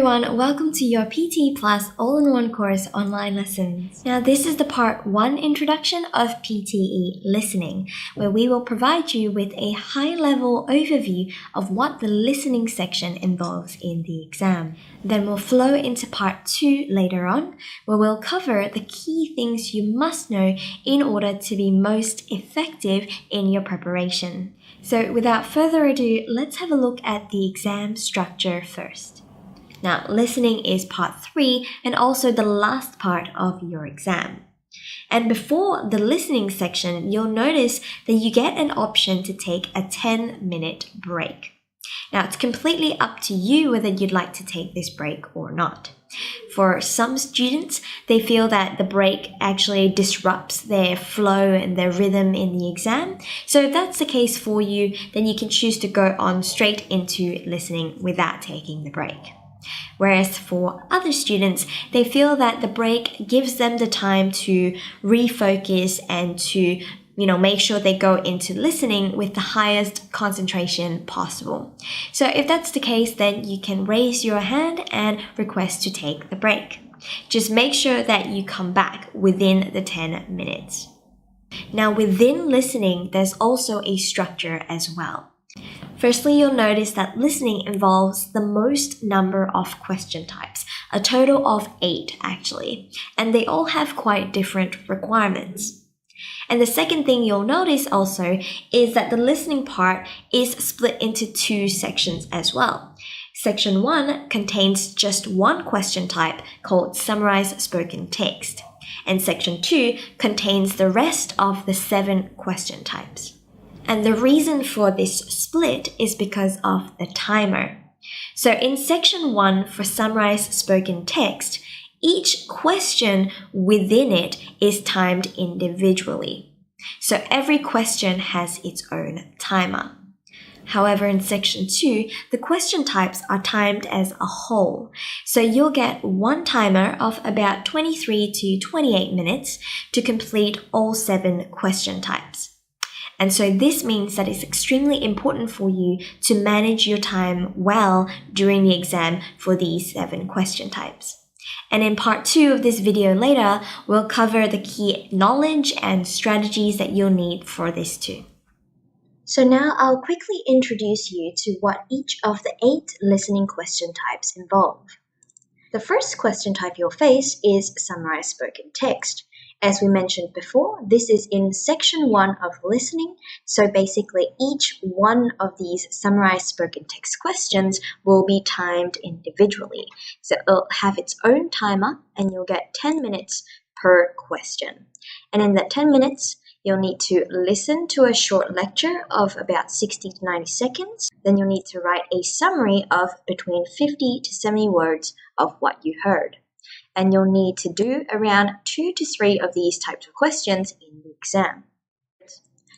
everyone, welcome to your PTE Plus all-in-one course online lessons. Now this is the part 1 introduction of PTE Listening, where we will provide you with a high-level overview of what the listening section involves in the exam. Then we'll flow into part 2 later on, where we'll cover the key things you must know in order to be most effective in your preparation. So without further ado, let's have a look at the exam structure first. Now, listening is part 3 and also the last part of your exam. And before the listening section, you'll notice that you get an option to take a 10-minute break. Now, it's completely up to you whether you'd like to take this break or not. For some students, they feel that the break actually disrupts their flow and their rhythm in the exam. So if that's the case for you, then you can choose to go on straight into listening without taking the break. Whereas for other students, they feel that the break gives them the time to refocus and to make sure they go into listening with the highest concentration possible. So if that's the case, then you can raise your hand and request to take the break. Just make sure that you come back within the 10 minutes. Now within listening, there's also a structure as well. Firstly, you'll notice that listening involves the most number of question types, a total of 8 actually, and they all have quite different requirements. And the second thing you'll notice also is that the listening part is split into 2 sections as well. Section 1 contains just one question type called Summarize Spoken Text, and Section 2 contains the rest of the 7 question types. And the reason for this split is because of the timer. So in Section 1 for Summarize Spoken Text, each question within it is timed individually. So every question has its own timer. However, in Section 2, the question types are timed as a whole. So you'll get one timer of about 23 to 28 minutes to complete all 7 question types. And so this means that it's extremely important for you to manage your time well during the exam for these 7 question types. And in part 2 of this video later, we'll cover the key knowledge and strategies that you'll need for this too. So now I'll quickly introduce you to what each of the 8 listening question types involve. The first question type you'll face is Summarize Spoken Text. As we mentioned before, this is in Section 1 of listening, so basically each one of these summarized spoken text questions will be timed individually. So it'll have its own timer and you'll get 10 minutes per question. And in that 10 minutes, you'll need to listen to a short lecture of about 60 to 90 seconds. Then you'll need to write a summary of between 50 to 70 words of what you heard. And you'll need to do around 2 to 3 of these types of questions in the exam.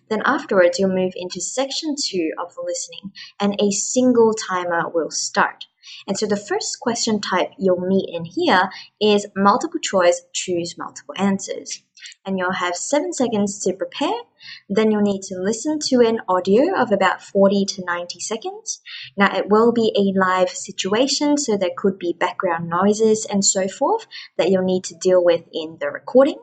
Then afterwards, you'll move into Section 2 of the listening, and a single timer will start. And so the first question type you'll meet in here is multiple choice, choose multiple answers. And you'll have 7 seconds to prepare. Then you'll need to listen to an audio of about 40 to 90 seconds. Now it will be a live situation, so there could be background noises and so forth that you'll need to deal with in the recording.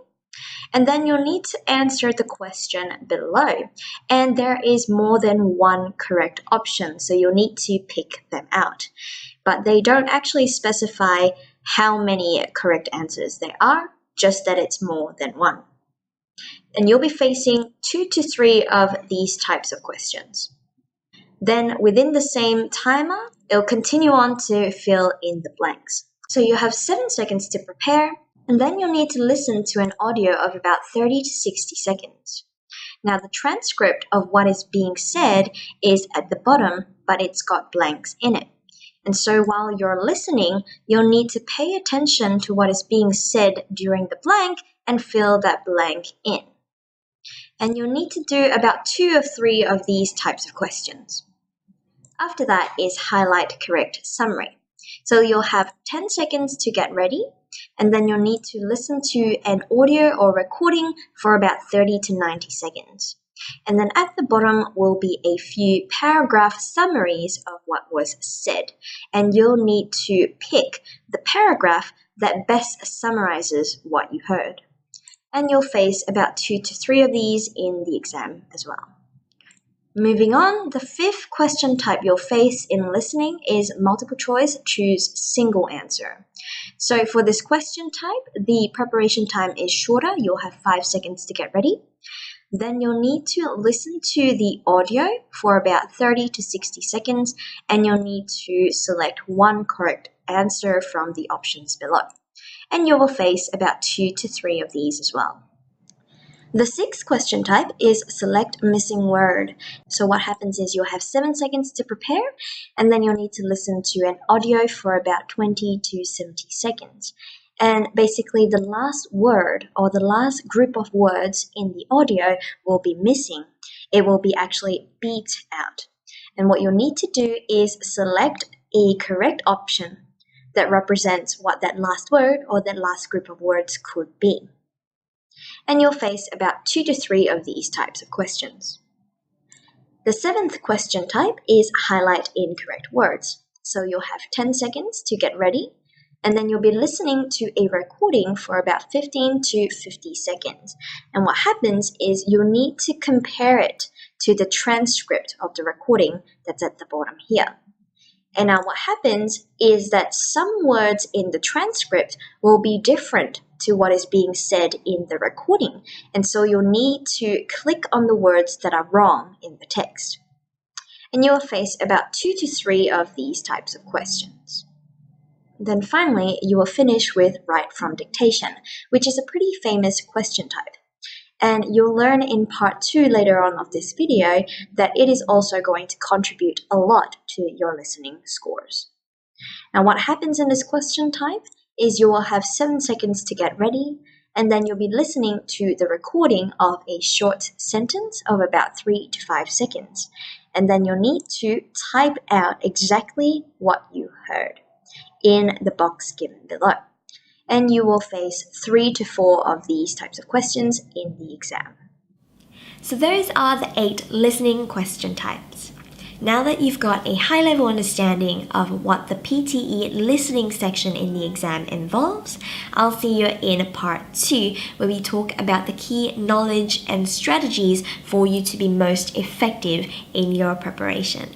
And then you'll need to answer the question below. And there is more than one correct option, so you'll need to pick them out. But they don't actually specify how many correct answers there are, just that it's more than one. And you'll be facing 2 to 3 of these types of questions. Then within the same timer, it'll continue on to fill in the blanks. So you have 7 seconds to prepare, and then you'll need to listen to an audio of about 30 to 60 seconds. Now the transcript of what is being said is at the bottom, but it's got blanks in it. And so while you're listening, you'll need to pay attention to what is being said during the blank and fill that blank in. And you'll need to do about 2 of 3 of these types of questions. After that is highlight correct summary. So you'll have 10 seconds to get ready, and then you'll need to listen to an audio or recording for about 30 to 90 seconds. And then at the bottom will be a few paragraph summaries of what was said. And you'll need to pick the paragraph that best summarizes what you heard. And you'll face about 2 to 3 of these in the exam as well. Moving on, the fifth question type you'll face in listening is multiple choice, choose single answer. So for this question type, the preparation time is shorter. You'll have 5 seconds to get ready. Then you'll need to listen to the audio for about 30 to 60 seconds, and you'll need to select one correct answer from the options below. And you will face about 2 to 3 of these as well. The sixth question type is select missing word. So what happens is you'll have 7 seconds to prepare, and then you'll need to listen to an audio for about 20 to 70 seconds. And basically the last word or the last group of words in the audio will be missing. It will be actually beat out. And what you'll need to do is select a correct option that represents what that last word or that last group of words could be. And you'll face about 2 to 3 of these types of questions. The seventh question type is highlight incorrect words. So you'll have 10 seconds to get ready, and then you'll be listening to a recording for about 15 to 50 seconds. And what happens is you'll need to compare it to the transcript of the recording that's at the bottom here. And now what happens is that some words in the transcript will be different to what is being said in the recording. And so you'll need to click on the words that are wrong in the text. And you'll face about 2 to 3 of these types of questions. Then finally, you will finish with write from dictation, which is a pretty famous question type. And you'll learn in part 2 later on of this video that it is also going to contribute a lot to your listening scores. Now what happens in this question type is you will have 7 seconds to get ready, and then you'll be listening to the recording of a short sentence of about 3 to 5 seconds. And then you'll need to type out exactly what you heard in the box given below. And you will face 3 to 4 of these types of questions in the exam. So those are the 8 listening question types. Now that you've got a high-level understanding of what the PTE listening section in the exam involves, I'll see you in part 2, where we talk about the key knowledge and strategies for you to be most effective in your preparation.